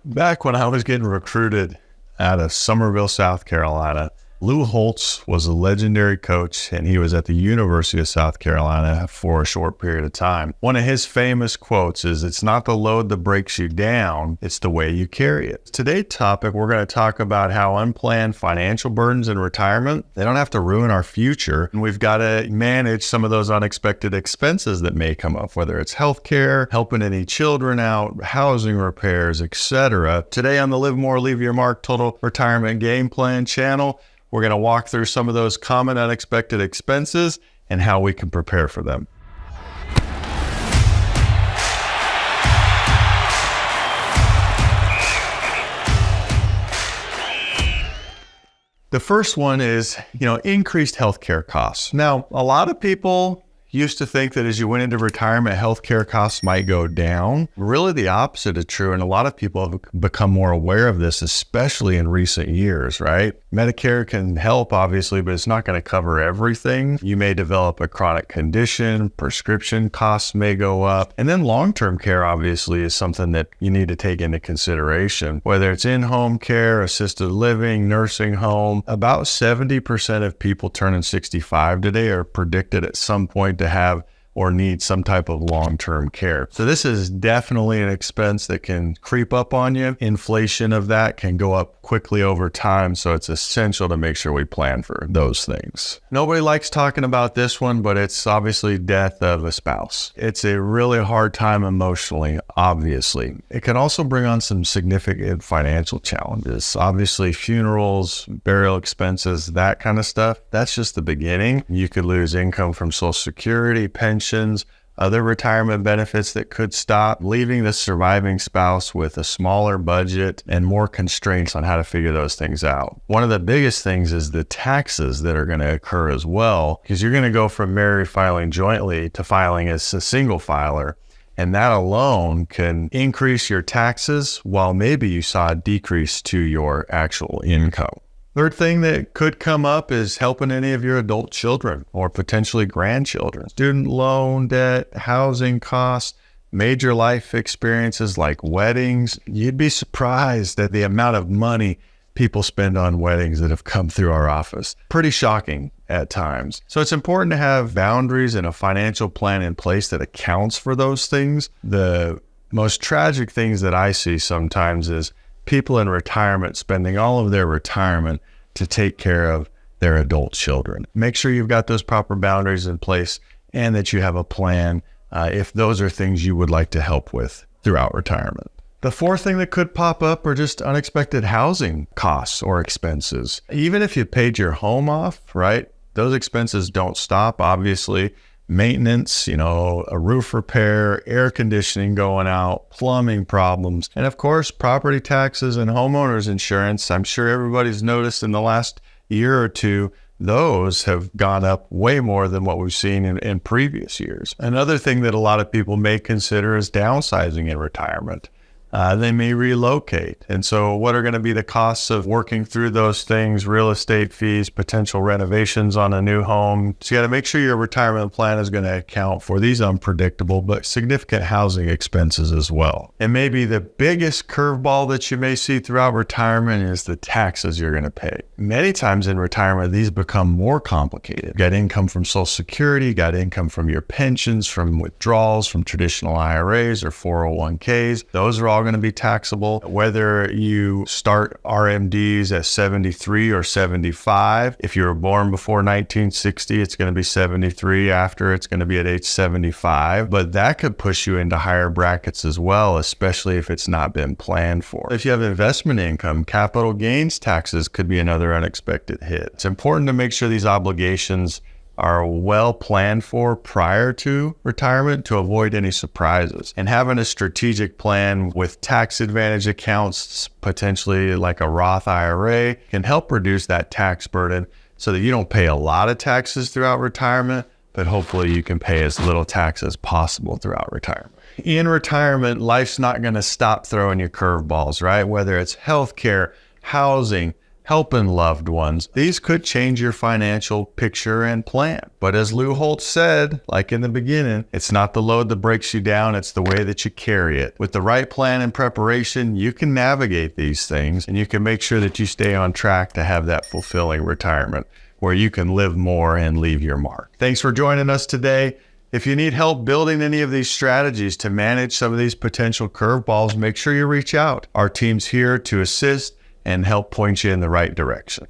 Back when I was getting recruited out of Summerville, South Carolina, Lou Holtz was a legendary coach, and he was at the University of South Carolina for a short period of time. One of his famous quotes is, "It's not the load that breaks you down, it's the way you carry it." Today's topic, we're going to talk about how unplanned financial burdens in retirement, they don't have to ruin our future, and we've got to manage some of those unexpected expenses that may come up, whether it's healthcare, helping any children out, housing repairs, etc. Today on the Live More, Leave Your Mark Total Retirement Game Plan channel, we're going to walk through some of those common unexpected expenses and how we can prepare for them. The first one is, increased healthcare costs. Now, a lot of people used to think that as you went into retirement, healthcare costs might go down. Really, the opposite is true, and a lot of people have become more aware of this, especially in recent years, right? Medicare can help, obviously, but it's not going to cover everything. You may develop a chronic condition, prescription costs may go up, and then long-term care, obviously, is something that you need to take into consideration. Whether it's in-home care, assisted living, nursing home, about 70% of people turning 65 today are predicted at some point to have or need some type of long-term care. So this is definitely an expense that can creep up on you. Inflation of that can go up quickly over time, so it's essential to make sure we plan for those things. Nobody likes talking about this one, but it's obviously death of a spouse. It's a really hard time emotionally, obviously. It can also bring on some significant financial challenges. Obviously, funerals, burial expenses, that kind of stuff, that's just the beginning. You could lose income from Social Security, pensions, other retirement benefits that could stop, leaving the surviving spouse with a smaller budget and more constraints on how to figure those things out. One of the biggest things is the taxes that are going to occur as well, because you're going to go from married filing jointly to filing as a single filer. And that alone can increase your taxes while maybe you saw a decrease to your actual income. Third thing that could come up is helping any of your adult children or potentially grandchildren. Student loan debt, housing costs, major life experiences like weddings. You'd be surprised at the amount of money people spend on weddings that have come through our office. Pretty shocking at times. So it's important to have boundaries and a financial plan in place that accounts for those things. The most tragic things that I see sometimes is people in retirement spending all of their retirement to take care of their adult children. Make sure you've got those proper boundaries in place and that you have a plan if those are things you would like to help with throughout retirement. The fourth thing that could pop up are just unexpected housing costs or expenses. Even if you paid your home off, right? Those expenses don't stop, obviously. Maintenance, a roof repair, air conditioning going out, plumbing problems, and of course, property taxes and homeowners insurance. I'm sure everybody's noticed in the last year or two, those have gone up way more than what we've seen in previous years. Another thing that a lot of people may consider is downsizing in retirement. They may relocate. And so what are going to be the costs of working through those things, real estate fees, potential renovations on a new home? So you got to make sure your retirement plan is going to account for these unpredictable but significant housing expenses as well. And maybe the biggest curveball that you may see throughout retirement is the taxes you're going to pay. Many times in retirement, these become more complicated. You got income from Social Security, you got income from your pensions, from withdrawals from traditional IRAs or 401ks. Those are all going to be taxable. Whether you start RMDs at 73 or 75, if you were born before 1960, it's going to be 73. After, it's going to be at age 75. But that could push you into higher brackets as well, especially if it's not been planned for. If you have investment income, capital gains taxes could be another unexpected hit. It's important to make sure these obligations are well planned for prior to retirement to avoid any surprises. And having a strategic plan with tax advantage accounts, potentially like a Roth IRA, can help reduce that tax burden so that you don't pay a lot of taxes throughout retirement, but hopefully you can pay as little tax as possible throughout retirement. In retirement, life's not going to stop throwing you curveballs, right? Whether it's healthcare, housing, helping loved ones. These could change your financial picture and plan. But as Lou Holtz said, like in the beginning, it's not the load that breaks you down, it's the way that you carry it. With the right plan and preparation, you can navigate these things and you can make sure that you stay on track to have that fulfilling retirement where you can live more and leave your mark. Thanks for joining us today. If you need help building any of these strategies to manage some of these potential curveballs, make sure you reach out. Our team's here to assist and help point you in the right direction.